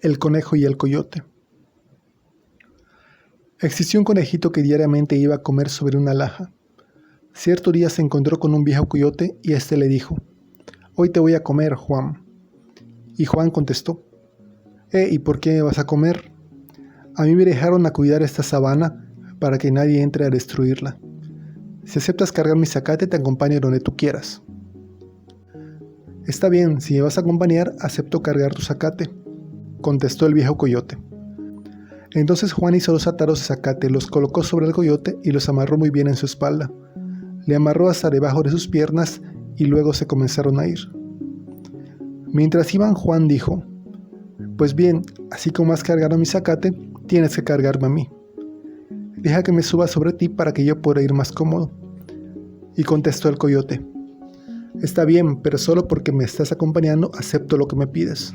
El conejo y el coyote. Existió un conejito que diariamente iba a comer sobre una laja. Cierto día se encontró con un viejo coyote y éste le dijo: «Hoy te voy a comer, Juan». Y Juan contestó: ¿Y por qué me vas a comer? A mí me dejaron a cuidar esta sabana para que nadie entre a destruirla. Si aceptas cargar mi zacate, te acompaño donde tú quieras. Está bien, si me vas a acompañar, acepto cargar tu zacate, contestó el viejo coyote. Entonces Juan hizo 2 atados de zacate, los colocó sobre el coyote y los amarró muy bien en su espalda. Le amarró hasta debajo de sus piernas y luego se comenzaron a ir. Mientras iban, Juan dijo: «Pues bien, así como has cargado mi zacate, tienes que cargarme a mí. Deja que me suba sobre ti para que yo pueda ir más cómodo». Y contestó el coyote: «Está bien, pero solo porque me estás acompañando acepto lo que me pides».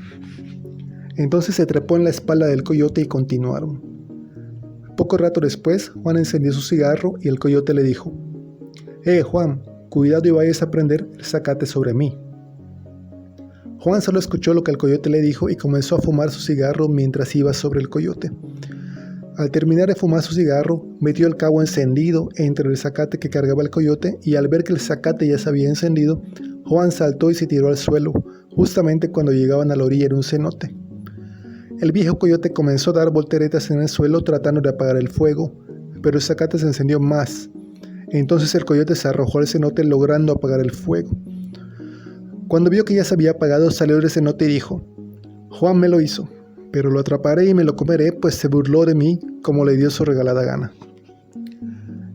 Entonces se trepó en la espalda del coyote y continuaron. Poco rato después, Juan encendió su cigarro y el coyote le dijo: Juan, cuidado y vayas a prender el zacate sobre mí». Juan solo escuchó lo que el coyote le dijo y comenzó a fumar su cigarro mientras iba sobre el coyote. Al terminar de fumar su cigarro, metió el cabo encendido entre el zacate que cargaba el coyote y al ver que el zacate ya se había encendido, Juan saltó y se tiró al suelo, justamente cuando llegaban a la orilla de un cenote. El viejo coyote comenzó a dar volteretas en el suelo tratando de apagar el fuego, pero el zacate se encendió más. Entonces el coyote se arrojó al cenote logrando apagar el fuego. Cuando vio que ya se había apagado, salió del cenote y dijo: «Juan me lo hizo, pero lo atraparé y me lo comeré, pues se burló de mí como le dio su regalada gana».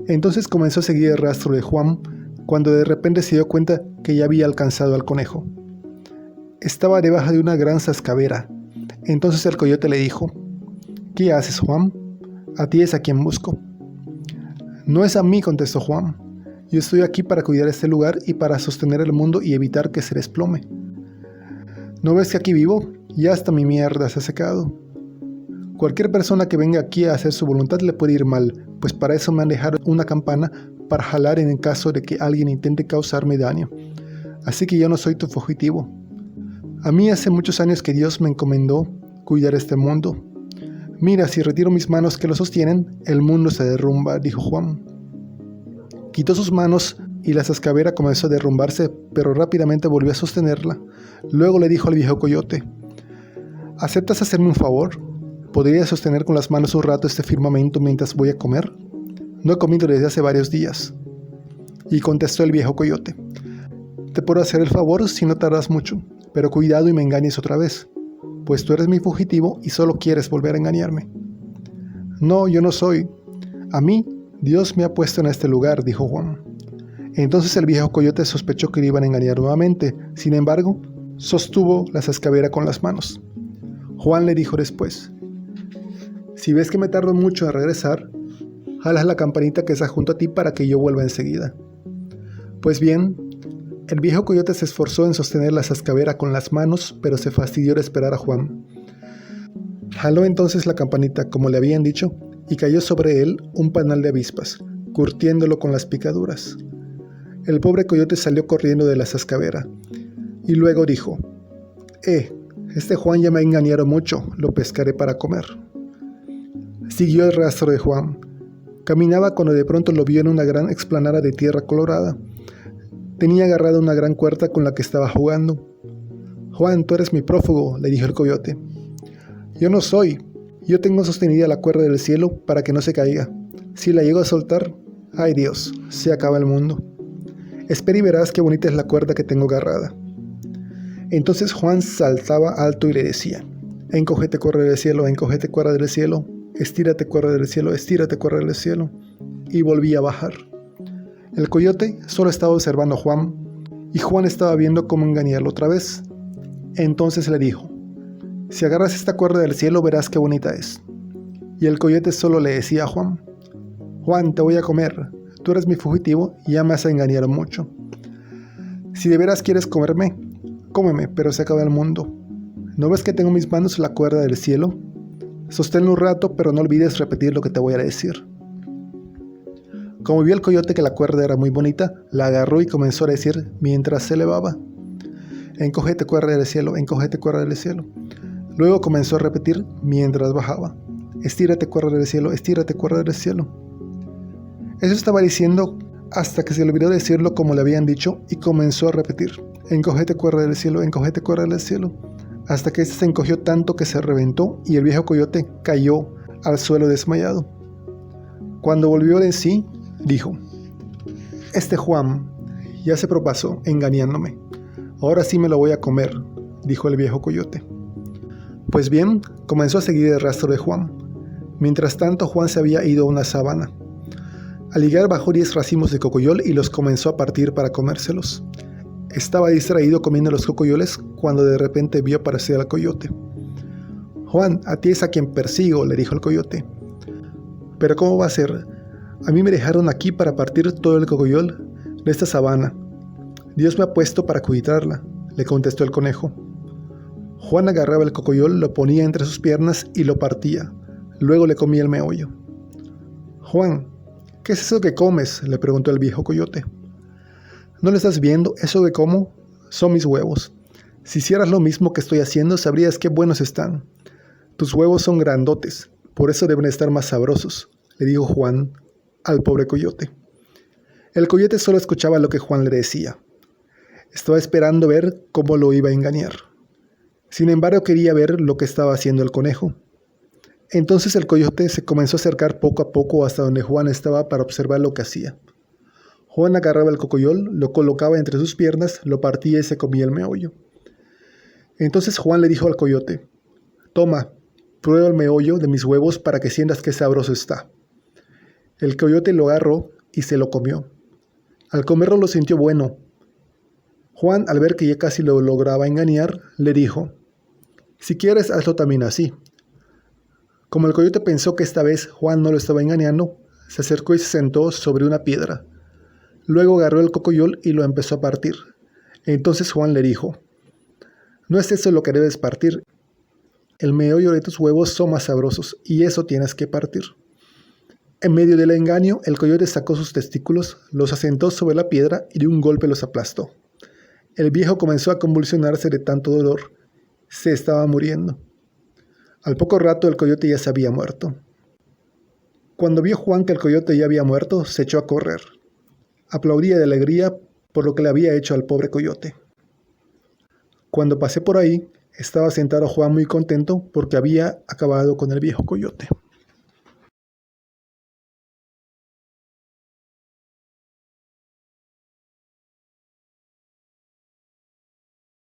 Entonces comenzó a seguir el rastro de Juan, cuando de repente se dio cuenta que ya había alcanzado al conejo. Estaba debajo de una gran zascabera. Entonces el coyote le dijo: «¿Qué haces, Juan? A ti es a quien busco». «No es a mí», contestó Juan. «Yo estoy aquí para cuidar este lugar y para sostener el mundo y evitar que se desplome. ¿No ves que aquí vivo? Ya hasta mi mierda se ha secado. Cualquier persona que venga aquí a hacer su voluntad le puede ir mal, pues para eso me han dejado una campana para jalar en el caso de que alguien intente causarme daño. Así que yo no soy tu fugitivo. A mí hace muchos años que Dios me encomendó cuidar este mundo. Mira, si retiro mis manos que lo sostienen, el mundo se derrumba», dijo Juan. Quitó sus manos y la zascabera comenzó a derrumbarse, pero rápidamente volvió a sostenerla. Luego le dijo al viejo coyote: «¿Aceptas hacerme un favor? ¿Podrías sostener con las manos un rato este firmamento mientras voy a comer? No he comido desde hace varios días». Y contestó el viejo coyote: «Te puedo hacer el favor si no tardas mucho, pero cuidado y me engañes otra vez, pues tú eres mi fugitivo y solo quieres volver a engañarme». «No, yo no soy. A mí Dios me ha puesto en este lugar», dijo Juan. Entonces el viejo coyote sospechó que le iban a engañar nuevamente. Sin embargo, sostuvo la zascabera con las manos. Juan le dijo después: «Si ves que me tardo mucho en regresar, jalas la campanita que está junto a ti para que yo vuelva enseguida». Pues bien, el viejo coyote se esforzó en sostener la zascabera con las manos, pero se fastidió de esperar a Juan. Jaló entonces la campanita, como le habían dicho, y cayó sobre él un panal de avispas, curtiéndolo con las picaduras. El pobre coyote salió corriendo de la zascabera, y luego dijo: este Juan ya me ha engañado mucho, lo pescaré para comer». Siguió el rastro de Juan. Caminaba cuando de pronto lo vio en una gran explanada de tierra colorada. Tenía agarrada una gran cuerda con la que estaba jugando. «Juan, tú eres mi prófugo», le dijo el coyote. «Yo no soy. Yo tengo sostenida la cuerda del cielo para que no se caiga. Si la llego a soltar, ¡ay Dios!, se acaba el mundo. Espera y verás qué bonita es la cuerda que tengo agarrada». Entonces Juan saltaba alto y le decía: «Encógete, cuerda del cielo, encógete, cuerda del cielo, estírate, cuerda del cielo, estírate, cuerda del cielo». Y volvía a bajar. El coyote solo estaba observando a Juan, y Juan estaba viendo cómo engañarlo otra vez. Entonces le dijo: «Si agarras esta cuerda del cielo, verás qué bonita es». Y el coyote solo le decía a Juan: «Juan, te voy a comer. Tú eres mi fugitivo y ya me has engañado mucho. Si de veras quieres comerme, cómeme, pero se acaba el mundo. ¿No ves que tengo en mis manos la cuerda del cielo? Sosténlo un rato, pero no olvides repetir lo que te voy a decir». Como vio el coyote que la cuerda era muy bonita, la agarró y comenzó a decir mientras se elevaba: «Encógete, cuerda del cielo, encógete, cuerda del cielo». Luego comenzó a repetir mientras bajaba: estírate, cuerda del cielo, estírate, cuerda del cielo. Eso estaba diciendo hasta que se le olvidó decirlo como le habían dicho y comenzó a repetir: encógete, cuerda del cielo, encógete, cuerda del cielo, hasta que éste se encogió tanto que se reventó y el viejo coyote cayó al suelo desmayado. Cuando volvió en sí, dijo: este Juan ya se propasó engañándome. Ahora sí me lo voy a comer, dijo el viejo coyote. Pues bien, comenzó a seguir el rastro de Juan. Mientras tanto, Juan se había ido a una sabana. Al llegar bajó 10 racimos de cocoyol y los comenzó a partir para comérselos. Estaba distraído comiendo los cocoyoles cuando de repente vio aparecer al coyote. Juan, a ti es a quien persigo, le dijo el coyote. Pero ¿cómo va a ser? A mí me dejaron aquí para partir todo el cocoyol de esta sabana. Dios me ha puesto para cuidarla, le contestó el conejo. Juan agarraba el cocoyol, lo ponía entre sus piernas y lo partía. Luego le comía el meollo. Juan, ¿qué es eso que comes?, le preguntó el viejo coyote. ¿No lo estás viendo? Eso que como son mis huevos. Si hicieras lo mismo que estoy haciendo, sabrías qué buenos están. Tus huevos son grandotes, por eso deben estar más sabrosos, le dijo Juan al pobre coyote. El coyote solo escuchaba lo que Juan le decía. Estaba esperando ver cómo lo iba a engañar. Sin embargo, quería ver lo que estaba haciendo el conejo. Entonces el coyote se comenzó a acercar poco a poco hasta donde Juan estaba para observar lo que hacía. Juan agarraba el cocoyol, lo colocaba entre sus piernas, lo partía y se comía el meollo. Entonces Juan le dijo al coyote: toma, prueba el meollo de mis huevos para que sientas qué sabroso está. El coyote lo agarró y se lo comió. Al comerlo lo sintió bueno. Juan, al ver que ya casi lo lograba engañar, le dijo: si quieres, hazlo también así. Como el coyote pensó que esta vez Juan no lo estaba engañando, se acercó y se sentó sobre una piedra. Luego agarró el cocoyol y lo empezó a partir. Entonces Juan le dijo: no es eso lo que debes partir. El meollo de tus huevos son más sabrosos y eso tienes que partir. En medio del engaño, el coyote sacó sus testículos, los asentó sobre la piedra y de un golpe los aplastó. El viejo comenzó a convulsionarse de tanto dolor. Se estaba muriendo. Al poco rato el coyote ya se había muerto. Cuando vio Juan que el coyote ya había muerto, se echó a correr. Aplaudía de alegría por lo que le había hecho al pobre coyote. Cuando pasé por ahí, estaba sentado Juan muy contento porque había acabado con el viejo coyote.